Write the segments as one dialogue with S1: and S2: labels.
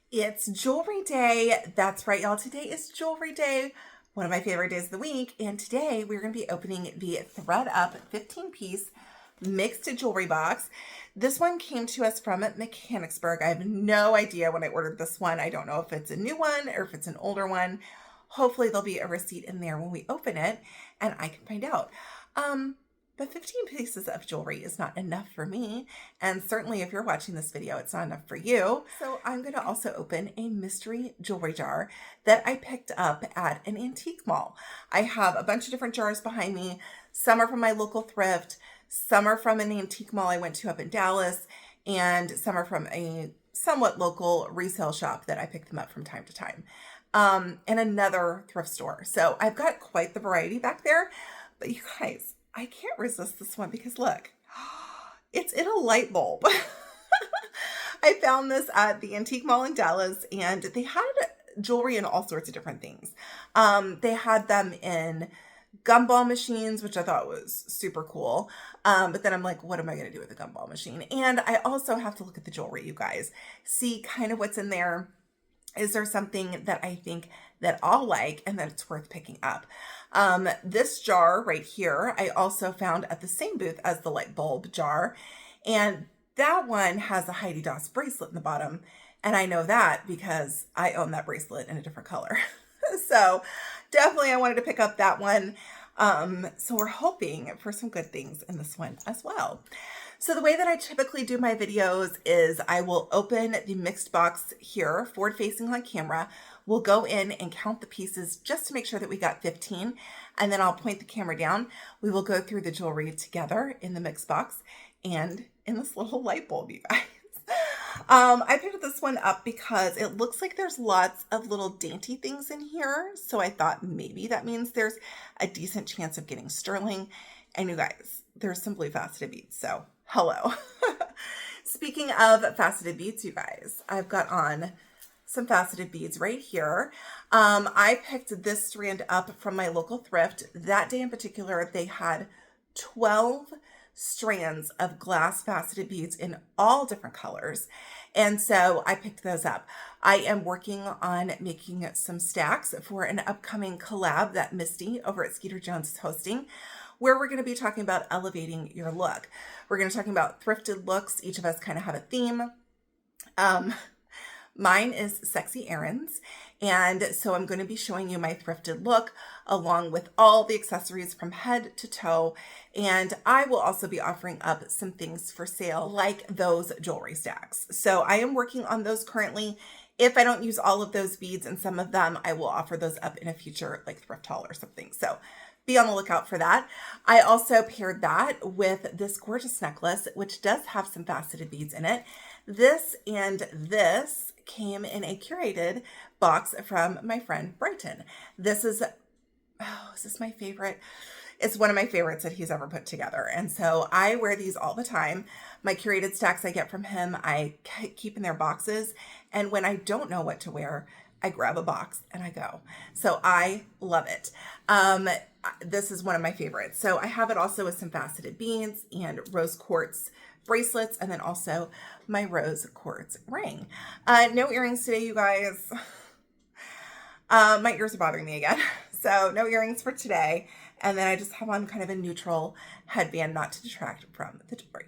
S1: It's jewelry day. That's right, y'all. Today is jewelry day, one of my favorite days of the week. And today we're going to be opening the Thredup 15-piece mixed jewelry box. This one came to us from Mechanicsburg. I have no idea when I ordered this one. I don't know if it's a new one or if it's an older one. Hopefully there'll be a receipt in there when we open it and I can find out. But 15 pieces of jewelry is not enough for me. And certainly if you're watching this video, it's not enough for you. So I'm going to also open a mystery jewelry jar that I picked up at an antique mall. I have a bunch of different jars behind me. Some are from my local thrift. Some are from an antique mall I went to up in Dallas. And some are from a somewhat local resale shop that I pick them up from time to time. And another thrift store. So I've got quite the variety back there. But you guys, I can't resist this one because look, it's in a light bulb. I found this at the antique mall in Dallas and they had jewelry in all sorts of different things. They had them in gumball machines, which I thought was super cool. But then I'm like, what am I going to do with a gumball machine? And I also have to look at the jewelry, you guys, see kind of what's in there. Is there something that I think that I'll like and that it's worth picking up? This jar right here, I also found at the same booth as the light bulb jar. And that one has a Heidi Daus bracelet in the bottom. And I know that because I own that bracelet in a different color. So definitely I wanted to pick up that one. So we're hoping for some good things in this one as well. So the way that I typically do my videos is I will open the mixed box here, forward facing on camera. We'll go in and count the pieces just to make sure that we got 15. And then I'll point the camera down. We will go through the jewelry together in the mixed box and in this little light bulb, you guys. I picked this one up because it looks like there's lots of little dainty things in here. So I thought maybe that means there's a decent chance of getting sterling. And you guys, there's some blue faceted beads. So hello. Speaking of faceted beads, you guys, I've got on some faceted beads right here. I picked this strand up from my local thrift. That day in particular, they had 12 strands of glass faceted beads in all different colors. And so I picked those up. I am working on making some stacks for an upcoming collab that Misty over at Skeeter Jones is hosting, where we're going to be talking about elevating your look. We're going to be talking about thrifted looks. Each of us kind of have a theme. Mine is sexy errands. And so I'm going to be showing you my thrifted look along with all the accessories from head to toe. And I will also be offering up some things for sale like those jewelry stacks. So I am working on those currently. If I don't use all of those beads and some of them, I will offer those up in a future like thrift haul or something. So be on the lookout for that. I also paired that with this gorgeous necklace, which does have some faceted beads in it. This and this came in a curated box from my friend Brighton. This is this my favorite? It's one of my favorites that he's ever put together. And so I wear these all the time. My curated stacks I get from him, I keep in their boxes. And when I don't know what to wear, I grab a box and I go. So I love it. This is one of my favorites. So I have it also with some faceted beads and rose quartz bracelets, and then also my rose quartz ring. No earrings today, you guys. My ears are bothering me again. So no earrings for today. And then I just have on kind of a neutral headband, not to detract from the jewelry.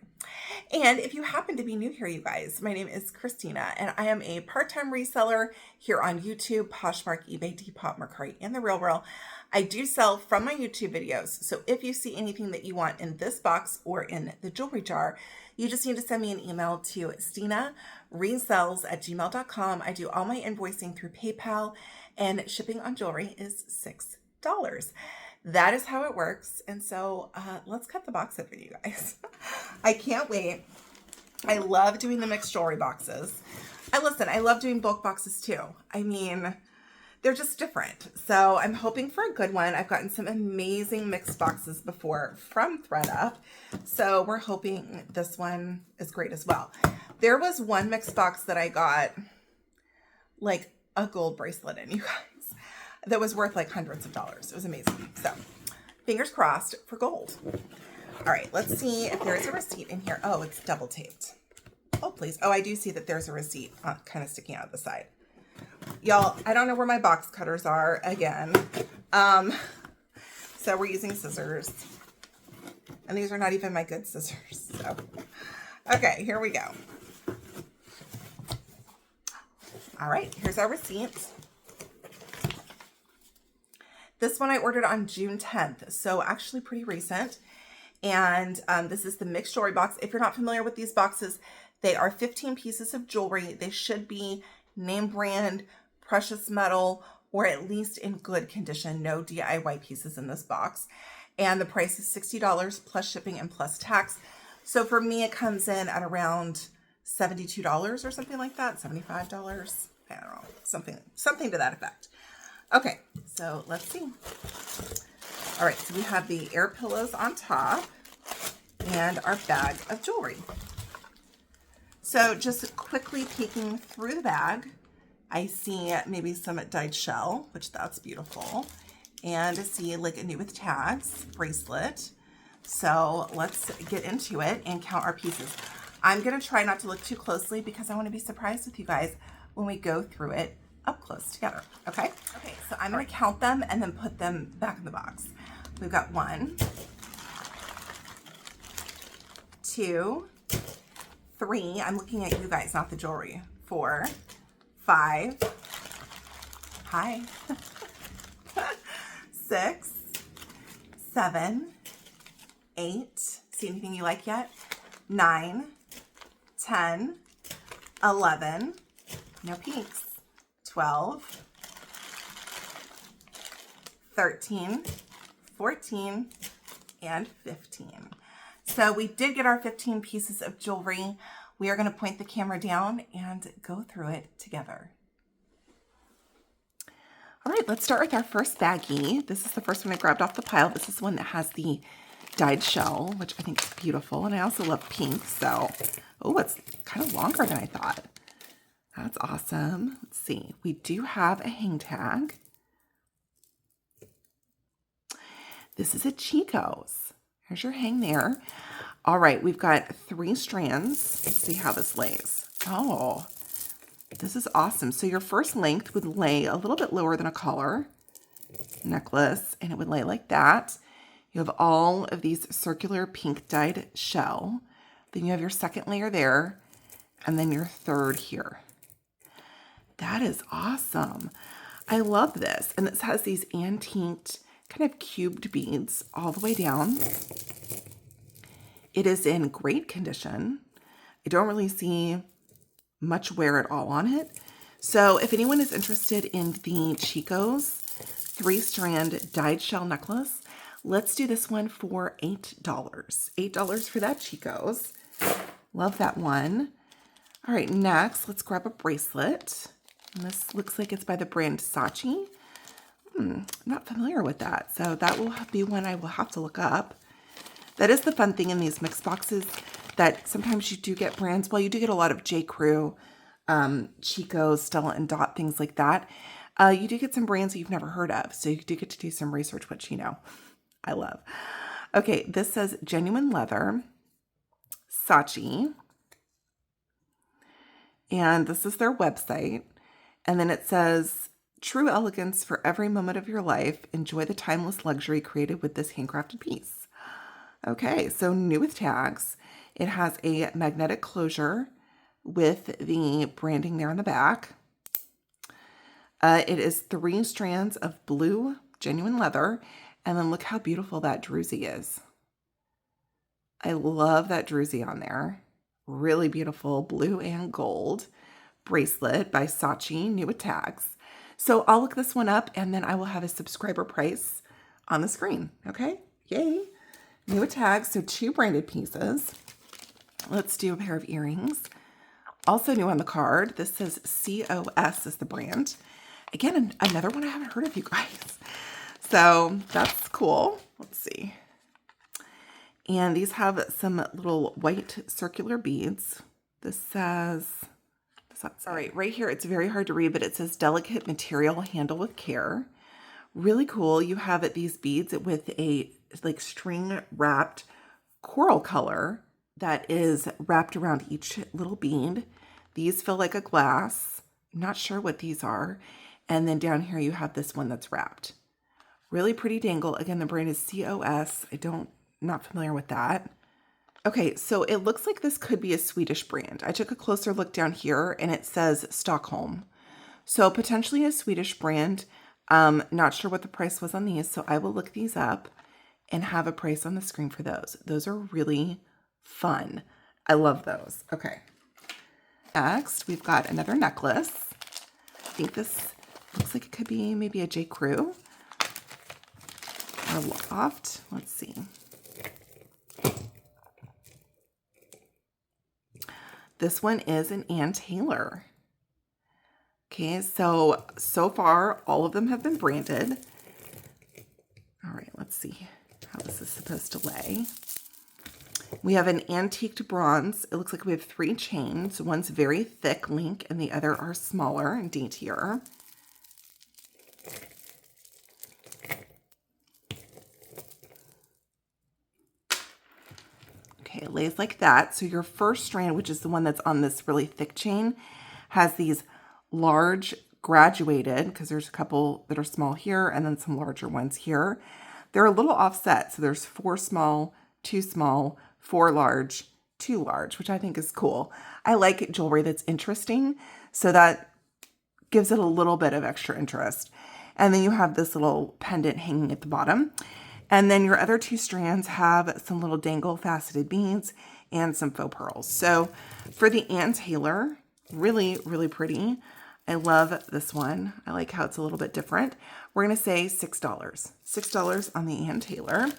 S1: And if you happen to be new here, you guys, my name is Christina, and I am a part-time reseller here on YouTube, Poshmark, eBay, Depop, Mercari, and The Real. I do sell from my YouTube videos. So if you see anything that you want in this box or in the jewelry jar, you just need to send me an email to stinaresells@gmail.com. I do all my invoicing through PayPal, and shipping on jewelry is $6. That is how it works. And so let's cut the box open, you guys. I can't wait. I love doing the mixed jewelry boxes. I love doing bulk boxes too. I mean, they're just different. So I'm hoping for a good one. I've gotten some amazing mixed boxes before from Thredup. So we're hoping this one is great as well. There was one mixed box that I got like a gold bracelet in, you guys, that was worth like hundreds of dollars. It was amazing. So fingers crossed for gold. All right, let's see if there's a receipt in here. Oh, it's double taped. Oh, please. Oh, I do see that there's a receipt kind of sticking out of the side. Y'all, I don't know where my box cutters are again. So we're using scissors. And these are not even my good scissors. So, okay, here we go. All right, here's our receipt. This one I ordered on June 10th, so actually pretty recent. And this is the mixed jewelry box. If you're not familiar with these boxes, they are 15 pieces of jewelry. They should be name brand, precious metal, or at least in good condition. No DIY pieces in this box. And the price is $60 plus shipping and plus tax. So for me, it comes in at around $72 or something like that, $75. I don't know, something to that effect. Okay, so let's see. All right, so we have the air pillows on top and our bag of jewelry. So just quickly peeking through the bag, I see maybe some dyed shell, which that's beautiful. And I see like a new with tags bracelet. So let's get into it and count our pieces. I'm gonna try not to look too closely because I wanna be surprised with you guys when we go through it up close together, okay? Okay, so I'm gonna count them and then put them back in the box. We've got 1, 2, 3. I'm looking at you guys, not the jewelry. 4, 5. Hi. 6, 7, 8. See anything you like yet? 9, 10, 11. No peeks. 12, 13, 14, and 15. So we did get our 15 pieces of jewelry. We are going to point the camera down and go through it together. All right, let's start with our first baggie. This is the first one I grabbed off the pile. This is one that has the dyed shell, which I think is beautiful. And I also love pink, so, oh, it's kind of longer than I thought. That's awesome. Let's see. We do have a hang tag. This is a CHICOS. Here's your hang there. All right, we've got 3 strands. Let's see how this lays. Oh, this is awesome. So your first length would lay a little bit lower than a collar necklace, and it would lay like that. You have all of these circular pink dyed shell. Then you have your second layer there, and then your third here. That is awesome. I love this. And this has these antiqued kind of cubed beads all the way down. It is in great condition. I don't really see much wear at all on it. So if anyone is interested in the CHICOS 3-strand dyed shell necklace, let's do this one for $8. $8 for that CHICOS. Love that one. All right, next, let's grab a bracelet. And this looks like it's by the brand Saatchi. I'm not familiar with that, so that will be one I will have to look up. That is the fun thing in these mixed boxes, that sometimes you do get brands. Well, you do get a lot of J. Crew, CHICOS, Stella and Dot, things like that. You do get some brands that you've never heard of, so you do get to do some research, which, you know, I love. Okay, this says genuine leather, Saatchi. And this is their website. And then it says, true elegance for every moment of your life. Enjoy the timeless luxury created with this handcrafted piece. Okay, so new with tags. It has a magnetic closure with the branding there on the back. It is 3 strands of blue genuine leather. And then look how beautiful that druzy is. I love that druzy on there. Really beautiful blue and gold bracelet by Saatchi, new with tags. So I'll look this one up and then I will have a subscriber price on the screen. Okay, yay. New with tags, so 2 branded pieces. Let's do a pair of earrings. Also new on the card, this says COS is the brand. Again, another one I haven't heard of, you guys. So that's cool. Let's see. And these have some little white circular beads. This says, all right, right here, it's very hard to read, but it says delicate material, handle with care. Really cool. You have these beads with a like string wrapped coral color that is wrapped around each little bead. These feel like a glass. I'm not sure what these are. And then down here you have this one that's wrapped. Really pretty dangle. Again, the brand is CHICOS. Not familiar with that. Okay, so it looks like this could be a Swedish brand. I took a closer look down here and it says Stockholm. So potentially a Swedish brand. Not sure what the price was on these, so I will look these up and have a price on the screen for those. Those are really fun. I love those. Okay. Next, we've got another necklace. I think this looks like it could be maybe a J. Crew or Loft. Let's see. This one is an Ann Taylor. Okay, so far, all of them have been branded. All right, let's see how this is supposed to lay. We have an antiqued bronze. It looks like we have 3 chains. One's very thick link and the other are smaller and daintier. Okay, it lays like that. So your first strand, which is the one that's on this really thick chain, has these large graduated, because there's a couple that are small here and then some larger ones here. They're a little offset. So there's 4 small, 2 small, 4 large, 2 large, which I think is cool. I like jewelry that's interesting, so that gives it a little bit of extra interest. And then you have this little pendant hanging at the bottom. And then your other 2 strands have some little dangle faceted beads and some faux pearls. So for the Ann Taylor, really, really pretty. I love this one. I like how it's a little bit different. We're going to say $6. $6 on the Ann Taylor.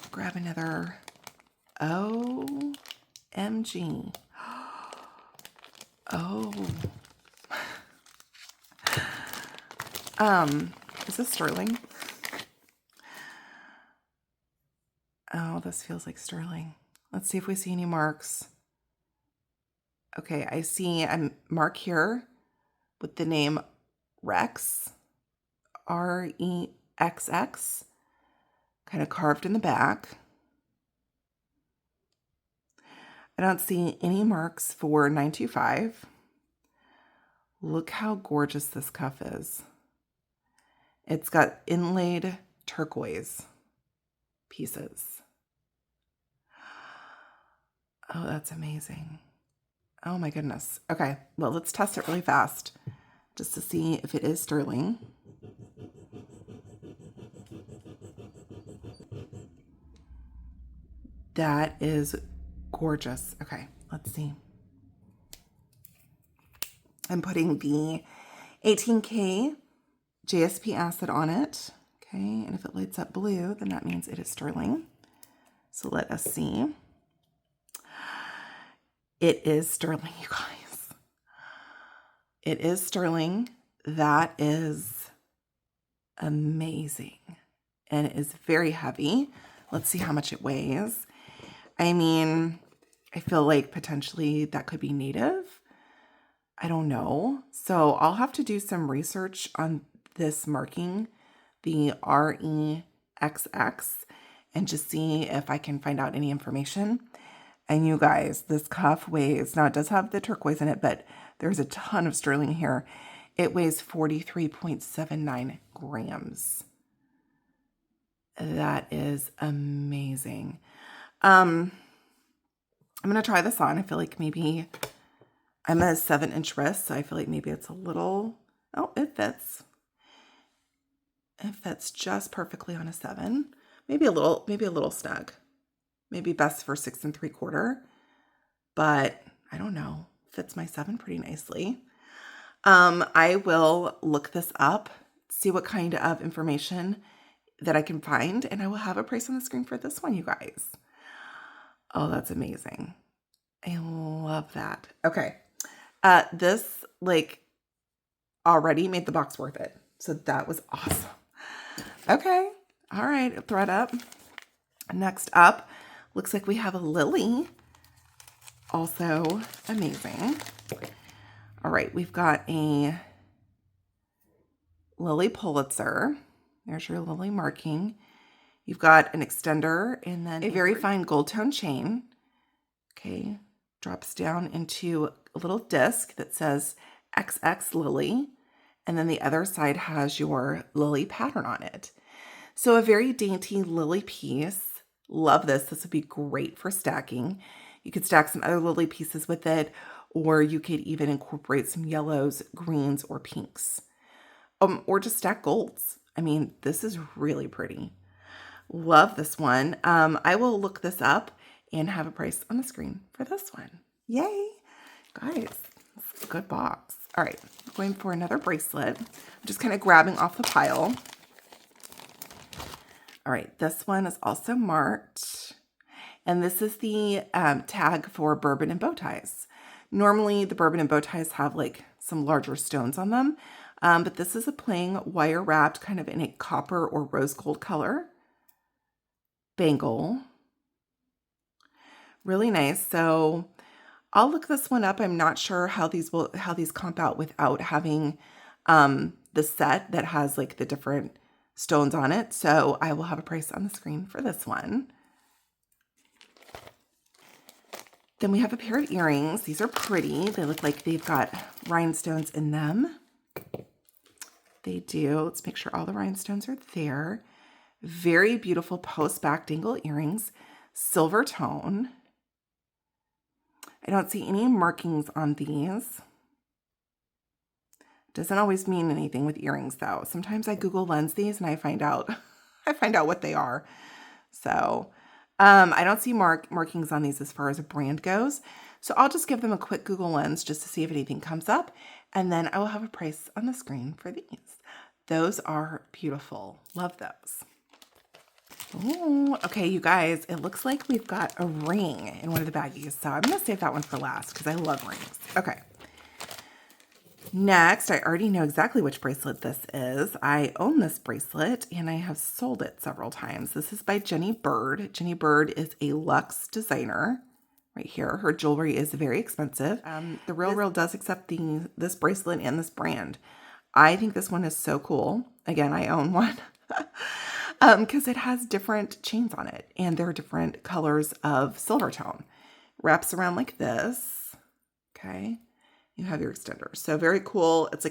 S1: Grab another OMG. Oh. Is this sterling? Oh, this feels like sterling. Let's see if we see any marks. Okay, I see a mark here with the name Rex, REXX, kind of carved in the back. I don't see any marks for 925. Look how gorgeous this cuff is. It's got inlaid turquoise pieces. Oh, that's amazing. Oh my goodness. Okay, well, let's test it really fast just to see if it is sterling. That is gorgeous. Okay, let's see. I'm putting the 18K JSP acid on it. Okay, and if it lights up blue, then that means it is sterling. So let us see. It is sterling, you guys. It is sterling. That is amazing. And it is very heavy. Let's see how much it weighs. I mean, I feel like potentially that could be native. I don't know. So I'll have to do some research on this marking, the REXX, and just see if I can find out any information. And you guys, this cuff weighs, now it does have the turquoise in it, but there's a ton of sterling here. It weighs 43.79 grams. That is amazing. I'm going to try this on. I feel like maybe I'm a 7-inch wrist, so I feel like maybe it's a little, oh, it fits. It fits just perfectly on a 7. Maybe a little snug. Maybe best for 6 3/4, but I don't know. Fits my 7 pretty nicely. I will look this up, see what kind of information that I can find, and I will have a price on the screen for this one, you guys. Oh, that's amazing. I love that. Okay. This like already made the box worth it. So that was awesome. Okay. All right. Thredup. Next up, looks like we have a lily. Also amazing. All right. We've got a Lily Pulitzer. There's your lily marking. You've got an extender and then a very fine gold tone chain. Okay, drops down into a little disc that says XX Lily. And then the other side has your lily pattern on it. So a very dainty lily piece. Love this. This would be great for stacking. You could stack some other lily pieces with it, or you could even incorporate some yellows, greens, or pinks. Or just stack golds. I mean, this is really pretty. Love this one. I will look this up and have a price on the screen for this one. Yay. Guys, this is a good box. All right, I'm going for another bracelet. I'm just kind of grabbing off the pile. All right, this one is also marked. And this is the tag for bourbon and bow ties. Normally, the bourbon and bow ties have like some larger stones on them. But this is a plain wire wrapped kind of in a copper or rose gold color bangle. Really nice. So I'll look this one up. I'm not sure how these comp out without having the set that has like the different stones on it. So I will have a price on the screen for this one. Then we have a pair of earrings. These are pretty. They look like they've got rhinestones in them. They do. Let's make sure all the rhinestones are there. Very beautiful post-back dangle earrings. Silver tone. I don't see any markings on these. Doesn't always mean anything with earrings though. Sometimes I Google Lens these and I find out what they are. So I don't see markings on these as far as a brand goes. So I'll just give them a quick Google Lens just to see if anything comes up. And then I will have a price on the screen for these. Those are beautiful. Love those. Oh, okay, you guys, it looks like we've got a ring in one of the baggies. So I'm going to save that one for last because I love rings. Okay. Next, I already know exactly which bracelet this is. I own this bracelet and I have sold it several times. This is by Jenny Bird. Jenny Bird is a luxe designer right here. Her jewelry is very expensive. The Real does accept this bracelet and this brand. I think this one is so cool. Again, I own one because it has different chains on it and they're different colors of silver tone. Wraps around like this. Okay. You have your extender. So very cool. It's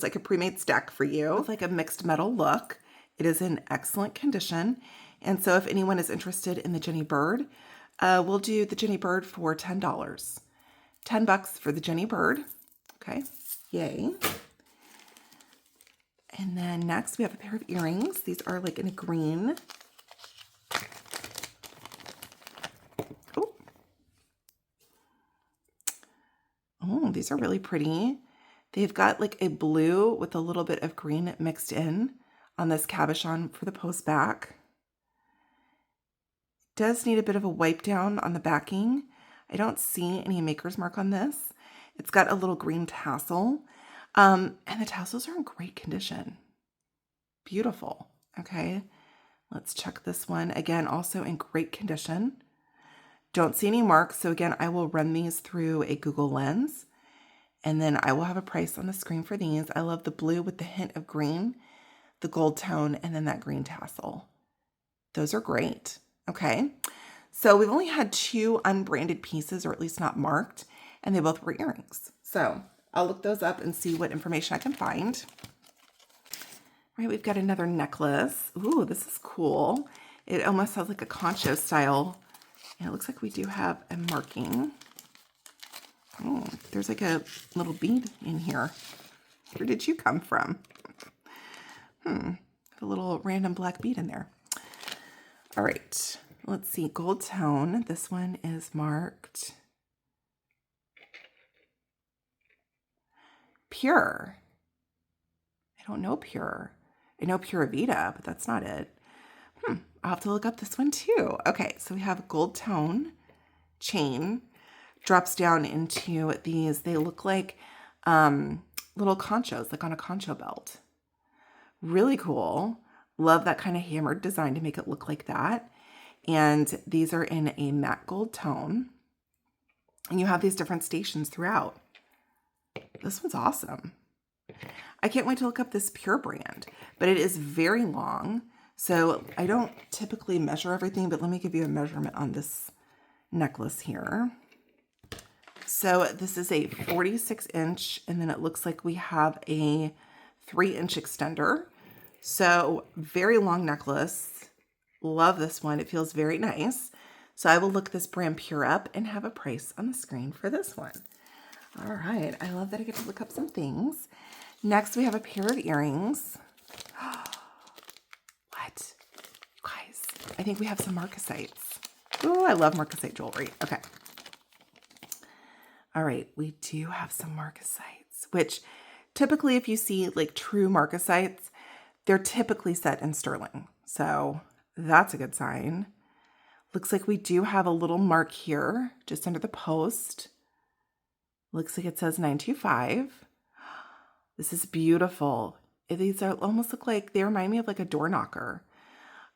S1: like a pre-made stack for you. It's like a mixed metal look. It is in excellent condition. And so if anyone is interested in the Jenny Bird, we'll do the Jenny Bird for $10. $10 for the Jenny Bird. Okay. Yay. And then next we have a pair of earrings. These are like in a green. Oh, these are really pretty. They've got like a blue with a little bit of green mixed in on this cabochon for the post back. Does need a bit of a wipe down on the backing. I don't see any maker's mark on this. It's got a little green tassel. And the tassels are in great condition. Beautiful. Okay. Let's check this one. Again, also in great condition. Don't see any marks. So again, I will run these through a Google Lens and then I will have a price on the screen for these. I love the blue with the hint of green, the gold tone, and then that green tassel. Those are great. Okay. So we've only had 2 unbranded pieces, or at least not marked, and they both were earrings. So I'll look those up and see what information I can find. All right, we've got another necklace. Ooh, this is cool. It almost has like a concho style. And it looks like we do have a marking. Oh, there's like a little bead in here. Where did you come from? A little random black bead in there. All right, let's see. Gold tone. This one is marked Pure. I don't know Pure. I know Pura Vida, but that's not it. I'll have to look up this one too. Okay, so we have gold tone chain. Drops down into these. They look like little conchos, like on a concho belt. Really cool. Love that kind of hammered design to make it look like that. And these are in a matte gold tone. And you have these different stations throughout. This one's awesome. I can't wait to look up this Pure brand, but it is very long. So I don't typically measure everything, but let me give you a measurement on this necklace here. So this is a 46 inch, and then it looks like we have a 3-inch extender. So very long necklace. Love this one. It feels very nice. So I will look this brand Pure up and have a price on the screen for this one. All right. I love that I get to look up some things. Next, we have a pair of earrings. What? You guys, I think we have some marcasites. Oh, I love marcasite jewelry. Okay. All right. We do have some marcasites, which typically if you see like true marcasites, they're typically set in sterling. So that's a good sign. Looks like we do have a little mark here just under the post. Looks like it says 925. This is beautiful. These are almost look like, they remind me of like a door knocker.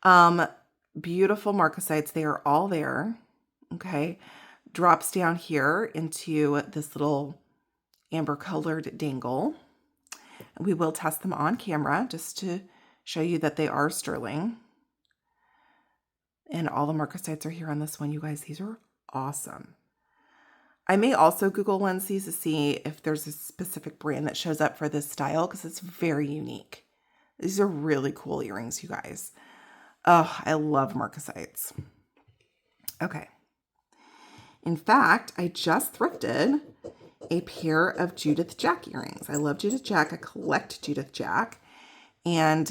S1: Beautiful marcasites. They are all there. Okay. Drops down here into this little amber colored dangle. We will test them on camera just to show you that they are sterling. And all the marcasites are here on this one, you guys. These are awesome. I may also Google lens these to see if there's a specific brand that shows up for this style because it's very unique. These are really cool earrings, you guys. Oh, I love marcasites. Okay. In fact, I just thrifted a pair of Judith Jack earrings. I love Judith Jack. I collect Judith Jack. And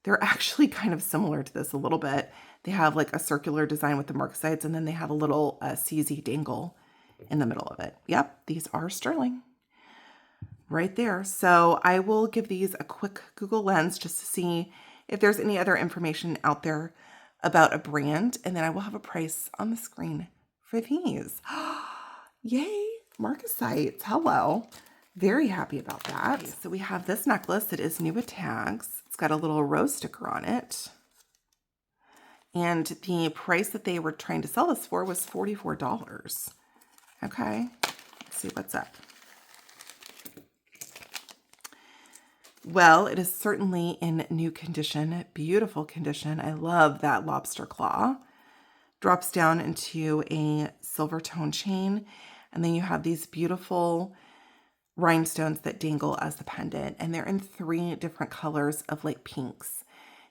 S1: they're actually kind of similar to this a little bit. They have like a circular design with the marcasites, and then they have a little CZ dangle in the middle of it. Yep, these are sterling right there. So I will give these a quick Google lens just to see if there's any other information out there about a brand, and then I will have a price on the screen for these. Yay, marcasites. Hello. Very happy about that. Okay, so we have this necklace that is new with tags. It's got a little rose sticker on it. And the price that they were trying to sell this for was $44. Okay, let's see what's up. Well, it is certainly in new condition, beautiful condition. I love that lobster claw. Drops down into a silver tone chain. And then you have these beautiful rhinestones that dangle as the pendant. And they're in 3 different colors of like pinks.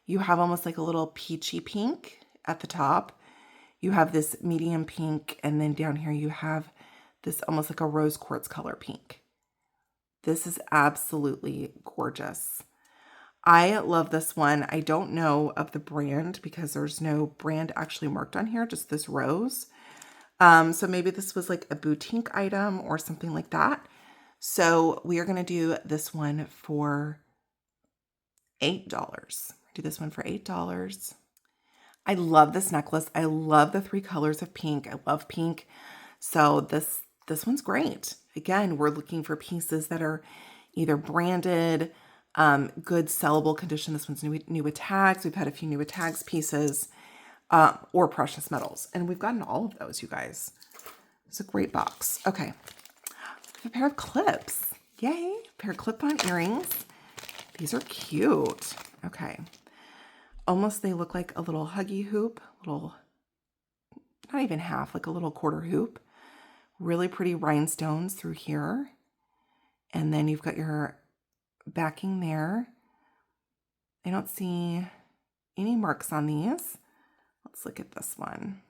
S1: You have almost like a little peachy pink at the top. You have this medium pink. And then down here you have this almost like a rose quartz color pink. This is absolutely gorgeous. I love this one. I don't know of the brand because there's no brand actually marked on here, just this rose. So maybe this was like a boutique item or something like that. So we are going to do this one for $8. Do this one for $8. I love this necklace. I love the 3 colors of pink. I love pink. So this one's great. Again, we're looking for pieces that are either branded, good sellable condition. This one's new with tags. We've had a few new with tags pieces, or precious metals. And we've gotten all of those, you guys. It's a great box. Okay. A pair of clips. Yay. A pair of clip-on earrings. These are cute. Okay. Almost they look like a little huggy hoop. Little, not even half, like a little quarter hoop. Really pretty rhinestones through here. And then you've got your backing there. I don't see any marks on these. Let's look at this one.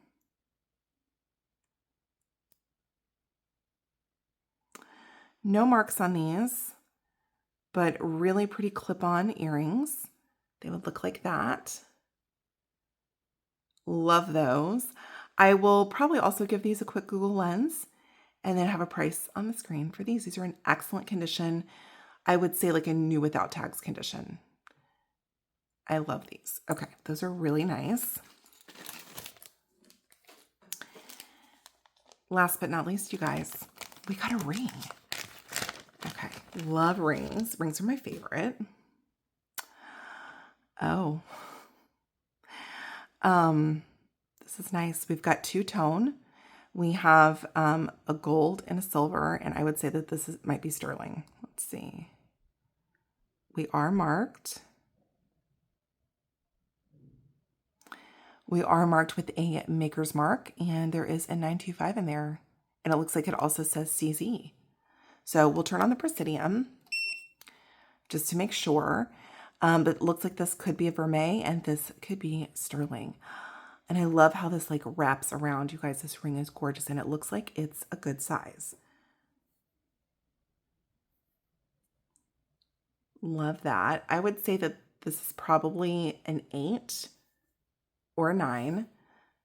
S1: No marks on these, but really pretty clip-on earrings. They would look like that. Love those. I will probably also give these a quick Google lens and then have a price on the screen for these. These are in excellent condition. I would say like a new without tags condition. I love these. Okay, those are really nice. Last but not least, you guys, we got a ring. Okay, love rings. Rings are my favorite. Oh. This is nice. We've got 2-tone. We have a gold and a silver, and I would say that this might be sterling. Let's see. We are marked. We are marked with a maker's mark, and there is a 925 in there. And it looks like it also says CZ. So we'll turn on the Presidium just to make sure. But it looks like this could be a vermeil and this could be sterling. And I love how this like wraps around. You guys, this ring is gorgeous and it looks like it's a good size. Love that. I would say that this is probably an 8 or a 9.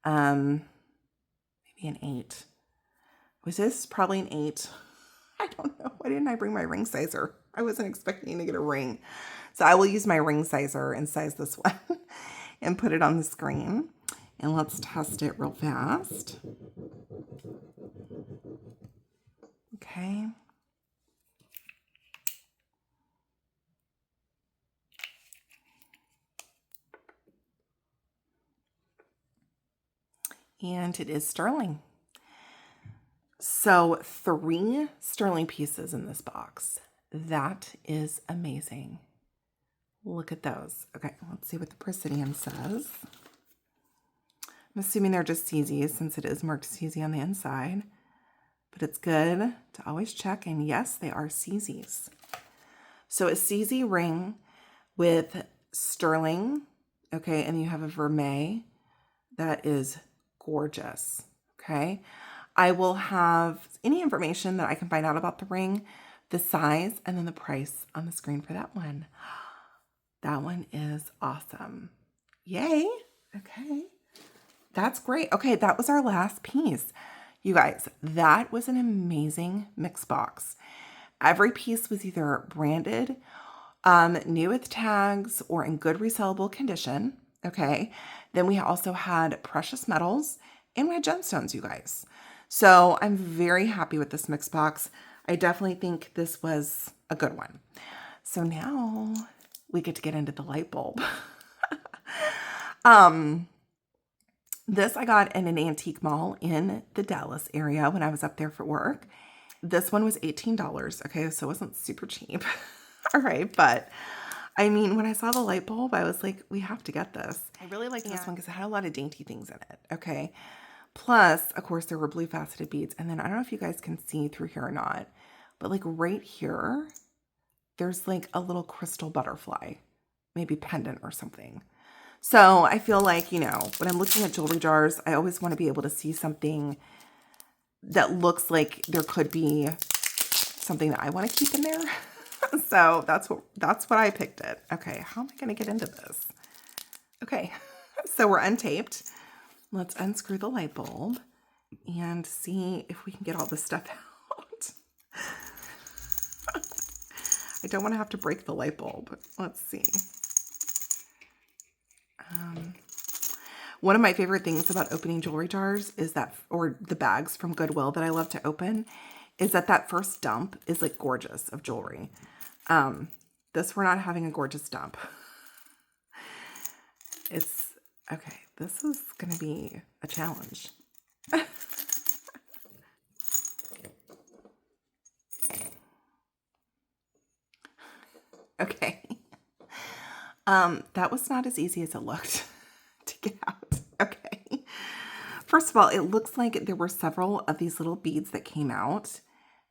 S1: Maybe an 8. Was this probably an 8? I don't know. Why didn't I bring my ring sizer? I wasn't expecting to get a ring. So I will use my ring sizer and size this one and put it on the screen. And let's test it real fast. Okay. And it is sterling. So 3 sterling pieces in this box. That is amazing. Look at those. Okay, let's see what the Presidium says. I'm assuming they're just CZs since it is marked CZ on the inside. But it's good to always check. And yes, they are CZs. So a CZ ring with sterling. Okay, and you have a vermeil. That is gorgeous. Okay. I will have any information that I can find out about the ring, the size, and then the price on the screen for that one. That one is awesome. Yay. Okay. That's great. Okay, that was our last piece. You guys, that was an amazing mix box. Every piece was either branded, new with tags, or in good resellable condition. Okay. Then we also had precious metals and we had gemstones, you guys. So I'm very happy with this mix box. I definitely think this was a good one. So now we get to get into the light bulb. This I got in an antique mall in the Dallas area when I was up there for work. This one was $18. Okay, so it wasn't super cheap. All right, but I mean, when I saw the light bulb, I was like, we have to get this. I really liked this one because it had a lot of dainty things in it. Okay. Plus, of course, there were blue faceted beads. And then I don't know if you guys can see through here or not, but like right here, there's like a little crystal butterfly, maybe pendant or something. So I feel like, you know, when I'm looking at jewelry jars, I always want to be able to see something that looks like there could be something that I want to keep in there. So that's what I picked it. Okay, how am I going to get into this? Okay, so we're untaped. Let's unscrew the light bulb and see if we can get all this stuff out. I don't want to have to break the light bulb. Let's see. One of my favorite things about opening jewelry jars is that, or the bags from Goodwill that I love to open, is that first dump is like gorgeous of jewelry. This, we're not having a gorgeous dump. It's, okay, this is going to be a challenge. Okay. That was not as easy as it looked to get out. Okay. First of all, it looks like there were several of these little beads that came out.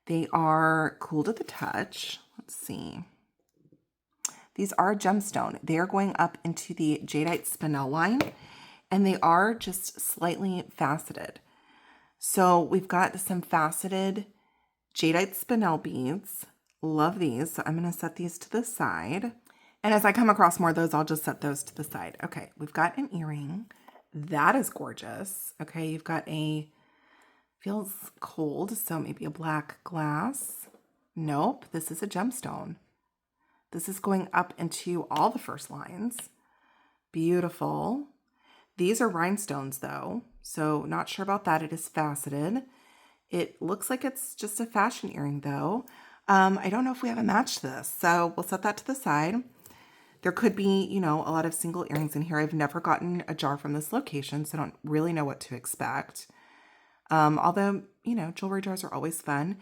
S1: They are cool to the touch. Let's see. These are gemstone. They are going up into the jadeite spinel line, and they are just slightly faceted. So we've got some faceted jadeite spinel beads. Love these. So I'm going to set these to the side. And as I come across more of those, I'll just set those to the side. Okay, we've got an earring. That is gorgeous. Okay, you've got a, feels cold, so maybe a black glass. Nope, this is a gemstone. This is going up into all the first lines. Beautiful. These are rhinestones though, so not sure about that. It is faceted. It looks like it's just a fashion earring though. I don't know if we have a match to this, so we'll set that to the side. There could be, you know, a lot of single earrings in here. I've never gotten a jar from this location, so I don't really know what to expect. Although, you know, jewelry jars are always fun.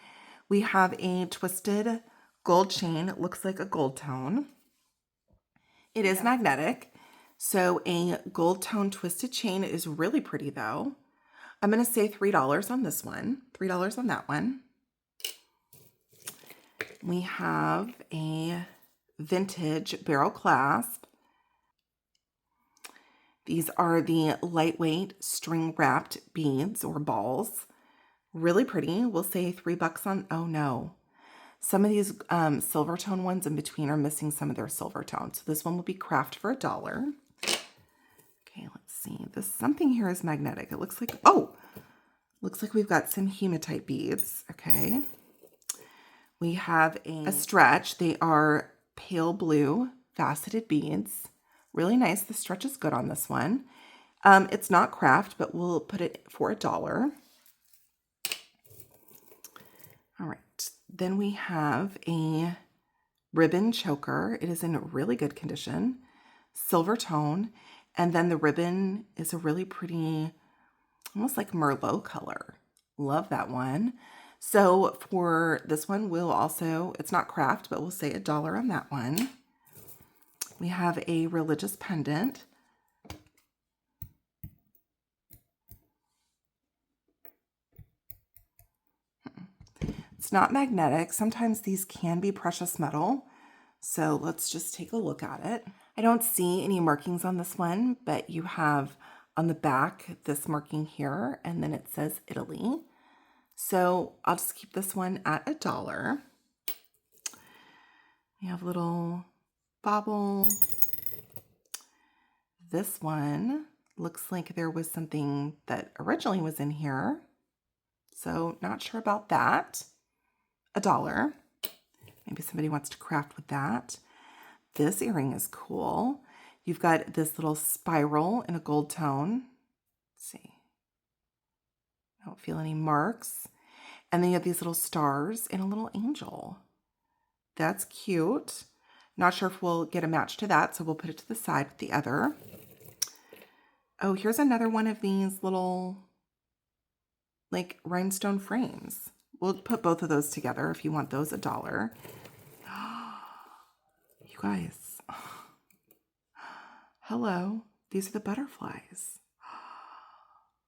S1: We have a twisted gold chain. It looks like a gold tone. It is magnetic, So a gold tone twisted chain is really pretty though. I'm going to say $3 on this one, $3 on that one. We have a vintage barrel clasp. These are the lightweight string wrapped beads or balls. Really pretty. We'll say $3 on, oh no. Some of these silver tone ones in between are missing some of their silver tone. So this one will be craft for $1. Okay, let's see. This something here is magnetic. It looks like, oh, looks like we've got some hematite beads. Okay. We have a stretch. They are pale blue faceted beads. Really nice. The stretch is good on this one. It's not craft, but we'll put it for $1. All right. Then we have a ribbon choker. It is in really good condition, silver tone. And then the ribbon is a really pretty, almost like Merlot color. Love that one. So for this one, we'll also, it's not craft, but we'll say $1 on that one. We have a religious pendant. It's not magnetic. Sometimes these can be precious metal. So let's just take a look at it. I don't see any markings on this one, but you have on the back this marking here, and then it says Italy. So I'll just keep this one at $1. We have a little bauble. This one looks like there was something that originally was in here. So not sure about that. $1. Maybe somebody wants to craft with that. This earring is cool. You've got this little spiral in a gold tone. Let's see. I don't feel any marks. And then you have these little stars and a little angel. That's cute. Not sure if we'll get a match to that, so we'll put it to the side with the other. Oh, here's another one of these little, like, rhinestone frames. We'll put both of those together if you want those, $1. You guys. Hello. These are the butterflies.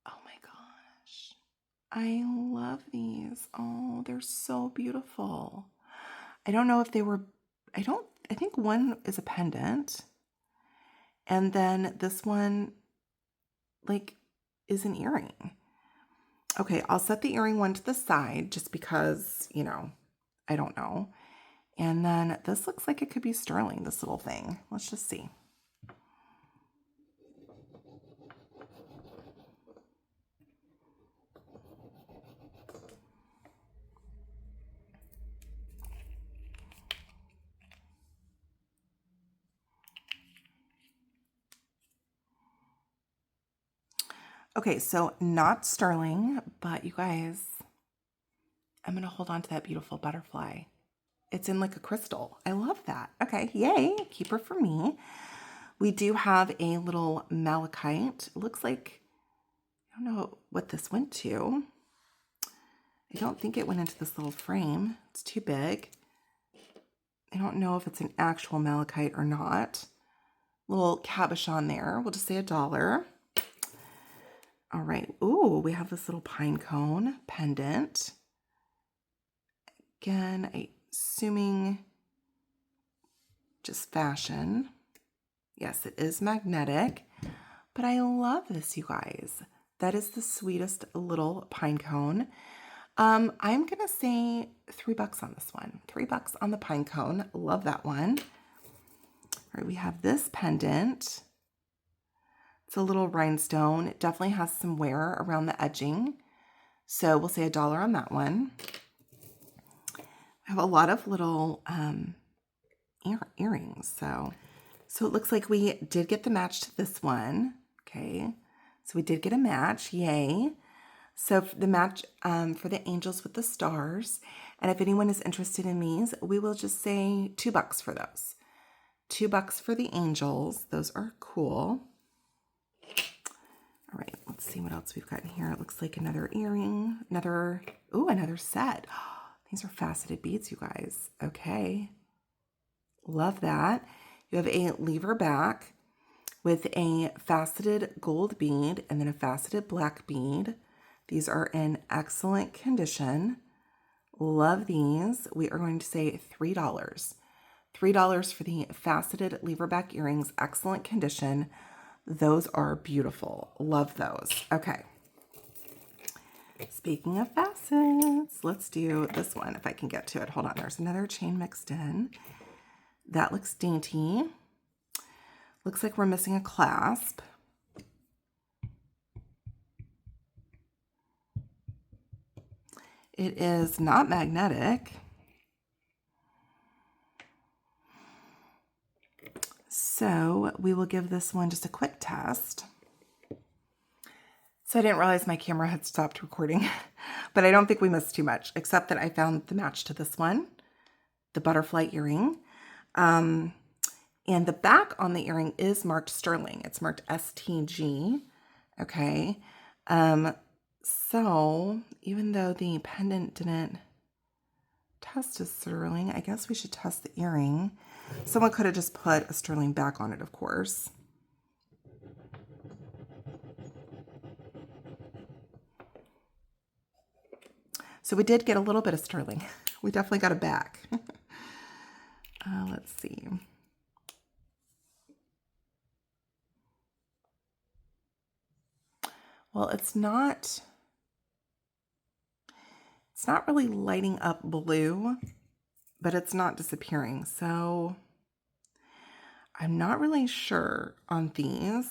S1: Oh my gosh. I love these. Oh, they're so beautiful. I don't know if they were, I think one is a pendant. And then this one, like, is an earring. Okay, I'll set the earring one to the side just because, you know, I don't know. And then this looks like it could be sterling, this little thing. Let's just see. Okay, so not sterling, but you guys, I'm going to hold on to that beautiful butterfly. It's in like a crystal. I love that. Okay, yay, keep her for me. We do have a little malachite. It looks like, I don't know what this went to. I don't think it went into this little frame. It's too big. I don't know if it's an actual malachite or not. Little cabochon there. We'll just say $1. All right. Ooh, we have this little pine cone pendant. Again, assuming just fashion. Yes, it is magnetic, but I love this, you guys. That is the sweetest little pine cone. I'm going to say $3 on this one. $3 on the pine cone. Love that one. All right, we have this pendant. It's a little rhinestone. It definitely has some wear around the edging. So we'll say $1 on that one. I have a lot of little earrings. So it looks like we did get the match to this one. Okay. So we did get a match. Yay. So the match for the angels with the stars. And if anyone is interested in these, we will just say $2 for those. $2 for the angels. Those are cool. All right, let's see what else we've got in here. It looks like another earring, another set. These are faceted beads, you guys. Okay. Love that. You have a lever back. with a faceted gold bead and then a faceted black bead. These are in excellent condition. Love these. We are going to say $3. $3 for the faceted leverback earrings, excellent condition. Those are beautiful. Love those. Okay. Speaking of facets, let's do this one if I can get to it. Hold on. There's another chain mixed in. That looks dainty. Looks like we're missing a clasp. It is not magnetic. So we will give this one just a quick test. So I didn't realize my camera had stopped recording, but I don't think we missed too much, except that I found the match to this one, the butterfly earring. And the back on the earring is marked sterling. It's marked STG. Okay. So even though the pendant didn't test as sterling, I guess we should test the earring. Someone could have just put a sterling back on it, of course. So we did get a little bit of sterling. We definitely got it back. Let's see. Well, it's not really lighting up blue, but it's not disappearing. So I'm not really sure on these,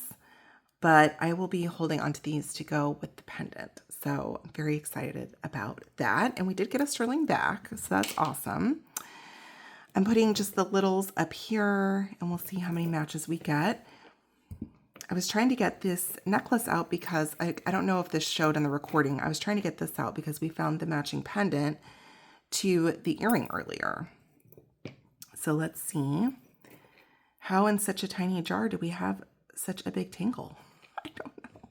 S1: but I will be holding onto these to go with the pendant. So I'm very excited about that. And we did get a sterling back, so that's awesome. I'm putting just the littles up here and we'll see how many matches we get. I was trying to get this necklace out because I don't know if this showed in the recording. I was trying to get this out because we found the matching pendant to the earring earlier. So let's see. How in such a tiny jar do we have such a big tangle? I don't know.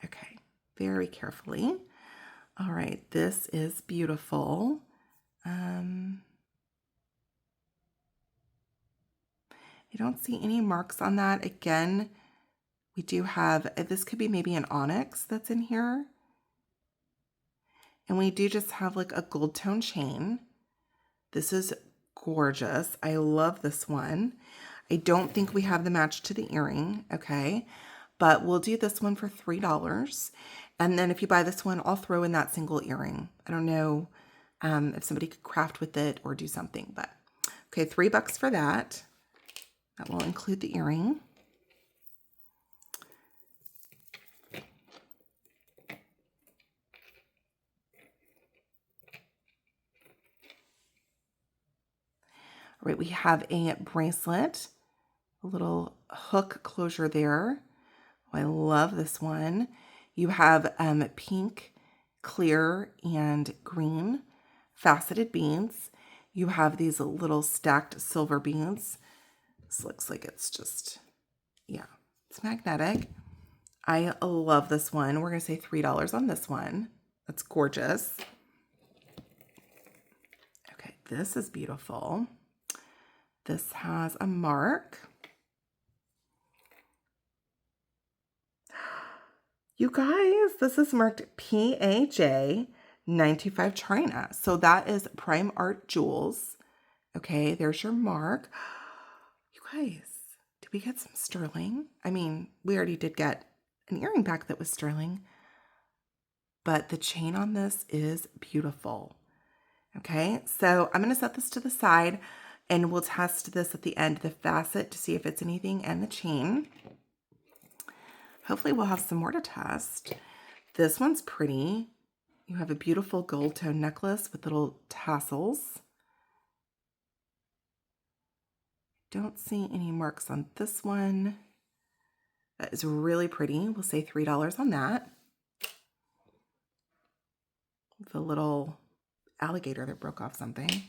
S1: Okay, very carefully. All right, this is beautiful. I don't see any marks on that. Again, we do have, this could be maybe an onyx that's in here. And we do just have like a gold tone chain. This is gorgeous. I love this one. I don't think we have the match to the earring, okay? But we'll do this one for $3. And then if you buy this one, I'll throw in that single earring. I don't know if somebody could craft with it or do something, but okay, $3 for that. That will include the earring. All right, we have a bracelet, a little hook closure there. Oh, I love this one. You have pink, clear, and green faceted beads. You have these little stacked silver beads. This looks like it's just, yeah, it's magnetic. I love this one. We're going to say $3 on this one. That's gorgeous. Okay, this is beautiful. This has a mark. You guys, this is marked PAJ 925 China. So that is Prime Art Jewels. Okay, there's your mark. You guys, did we get some sterling? I mean, we already did get an earring back that was sterling, but the chain on this is beautiful. Okay, so I'm going to set this to the side and we'll test this at the end, the facet, to see if it's anything, and the chain. Hopefully we'll have some more to test. This one's pretty. You have a beautiful gold tone necklace with little tassels. Don't see any marks on this one. That is really pretty. We'll say $3 on that. The little alligator that broke off something.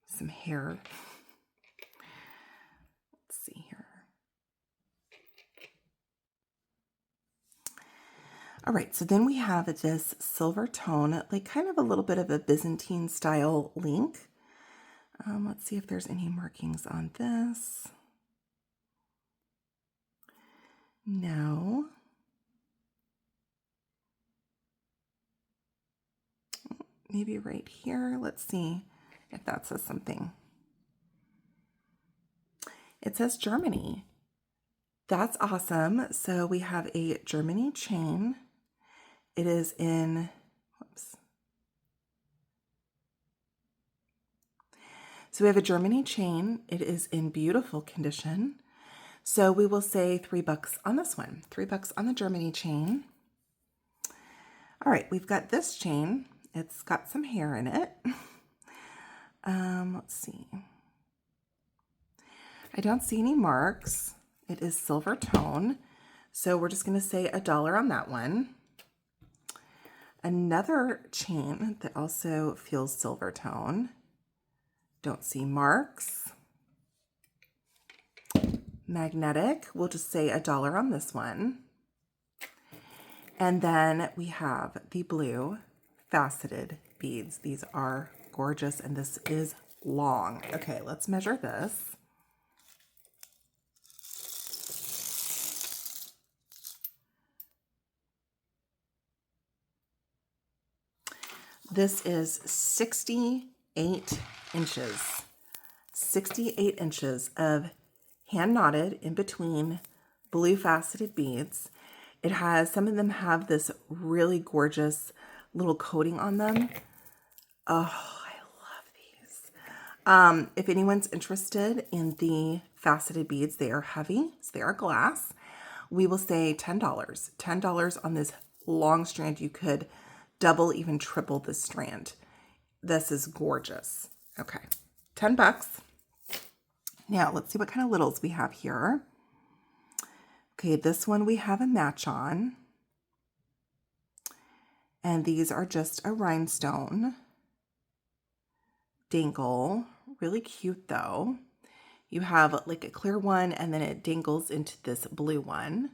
S1: Some hair. Let's see here. All right, so then we have this silver tone, like kind of a little bit of a Byzantine style link. Let's see if there's any markings on this. No. Maybe right here. Let's see if that says something. It says Germany. That's awesome. So we have a Germany chain. It is in, whoops. So we have a Germany chain. It is in beautiful condition. So we will say $3 on this one. $3 on the Germany chain. All right, we've got this chain. It's got some hair in it. Let's see. I don't see any marks. It is silver tone. So we're just going to say $1 on that one. Another chain that also feels silver tone. Don't see marks. Magnetic, we'll just say $1 on this one. And then we have the blue faceted beads. These are gorgeous, and this is long. Okay, let's measure this. This is 68 inches. 68 inches of hand knotted in between blue faceted beads. It has, some of them have this really gorgeous little coating on them. Oh, I love these. If anyone's interested in the faceted beads, they are heavy, so they are glass. We will say $10. $10 on this long strand. You could double, even triple this strand. This is gorgeous. Okay, $10. Now, let's see what kind of littles we have here. Okay, this one we have a match on. And these are just a rhinestone dangle. Really cute though. You have like a clear one and then it dangles into this blue one.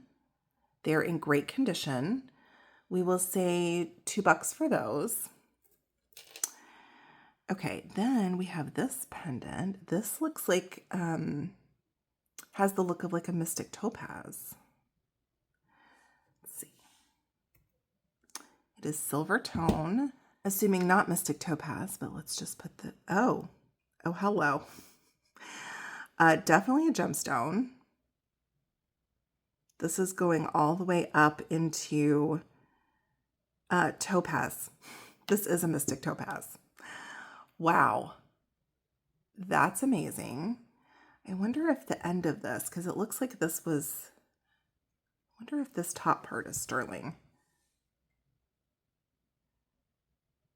S1: They're in great condition. We will say $2 for those. Okay, then we have this pendant. This looks like, has the look of like a mystic topaz. Let's see. It is silver tone, assuming not mystic topaz, but let's just put the, oh, hello. Definitely a gemstone. This is going all the way up into topaz. This is a mystic topaz. Wow. That's amazing. I wonder if the end of this, because it looks like this was, I wonder if this top part is sterling.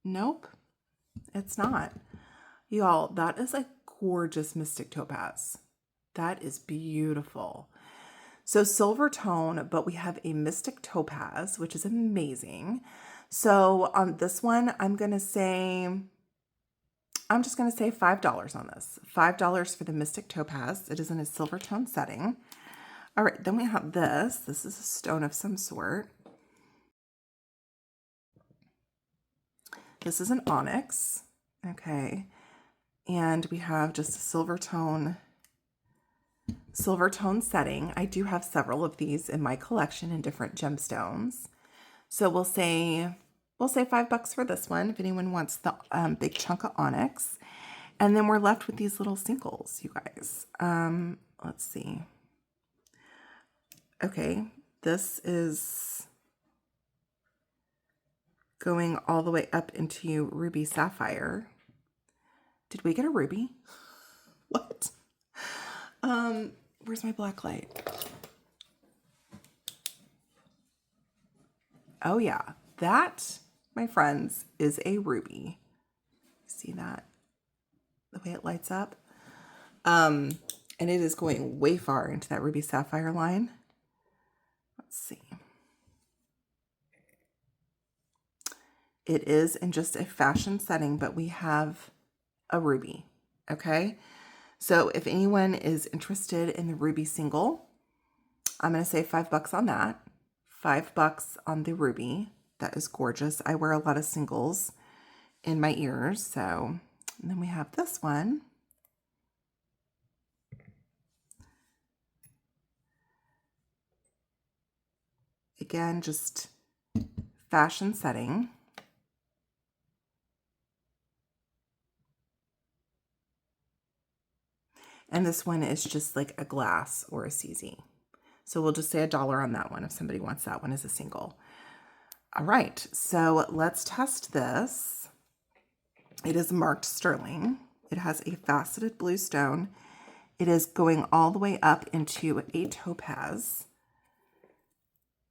S1: Nope, it's not. Y'all, that is a gorgeous mystic topaz. That is beautiful. So silver tone, but we have a mystic topaz, which is amazing. So on this one, I'm just going to say $5 on this. $5 for the mystic topaz. It is in a silver tone setting. All right, then we have this. This is a stone of some sort. This is an onyx. Okay. And we have just a silver tone setting. I do have several of these in my collection in different gemstones. So we'll say $5 for this one if anyone wants the big chunk of onyx. And then we're left with these little singles, you guys. Let's see. Okay, this is going all the way up into ruby sapphire. Did we get a ruby? What? Where's my black light? Oh yeah, that, my friends, is a ruby. See that? The way it lights up. And it is going way far into that ruby sapphire line. Let's see. It is in just a fashion setting, but we have a ruby. Okay. So if anyone is interested in the ruby single, I'm going to say $5 on that. $5 on the ruby. That is gorgeous. I wear a lot of singles in my ears. So, and then we have this one. again, just fashion setting. And this one is just like a glass or a CZ. So we'll just say $1 on that one if somebody wants that one as a single. All right, so let's test this. It is marked sterling. It has a faceted blue stone. It is going all the way up into a topaz.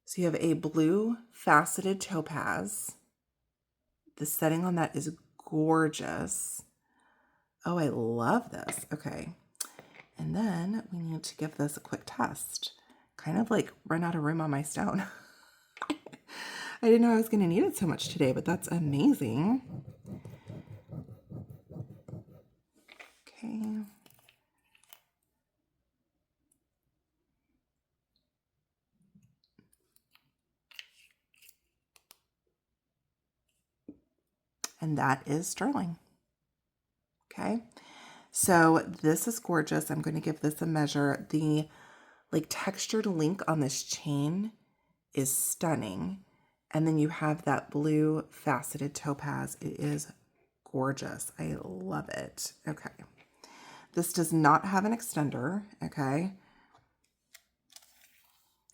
S1: So you have a blue faceted topaz. The setting on that is gorgeous. Oh, I love this. Okay. And then we need to give this a quick test. Kind of like run out of room on my stone. I didn't know I was going to need it so much today, but that's amazing. Okay. And that is sterling. Okay. So this is gorgeous. I'm going to give this a measure. The like textured link on this chain is stunning. And then you have that blue faceted topaz. It is gorgeous. I love it. Okay. This does not have an extender. Okay.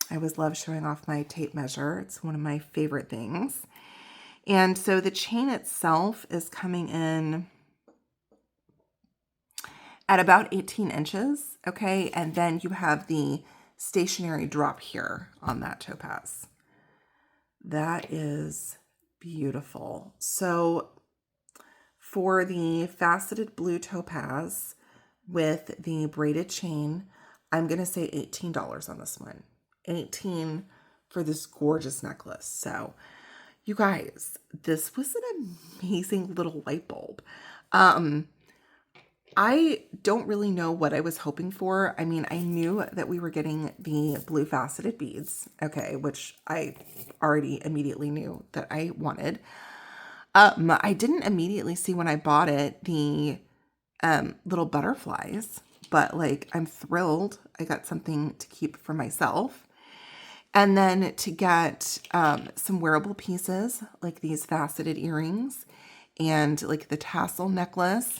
S1: I always love showing off my tape measure. It's one of my favorite things. And so the chain itself is coming in at about 18 inches. Okay. And then you have the stationary drop here on that topaz. That is beautiful. So for the faceted blue topaz with the braided chain, I'm going to say $18 on this one. $18 for this gorgeous necklace. So you guys, this was an amazing little light bulb. I don't really know what I was hoping for. I mean, I knew that we were getting the blue faceted beads, okay, which I already immediately knew that I wanted. I didn't immediately see when I bought it the little butterflies, but like I'm thrilled I got something to keep for myself. And then to get some wearable pieces like these faceted earrings and like the tassel necklace.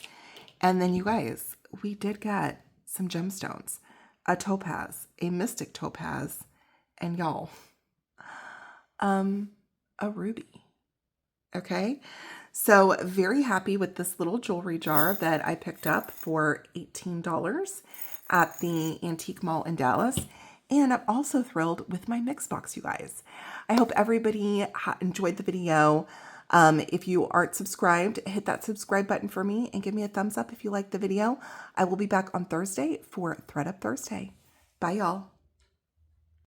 S1: And then you guys, we did get some gemstones, a topaz, a mystic topaz, and y'all, a ruby. Okay. So very happy with this little jewelry jar that I picked up for $18 at the Antique Mall in Dallas. And I'm also thrilled with my mix box, you guys. I hope everybody enjoyed the video. If you aren't subscribed, hit that subscribe button for me and give me a thumbs up if you liked the video. I will be back on Thursday for Thredup Thursday. Bye, y'all.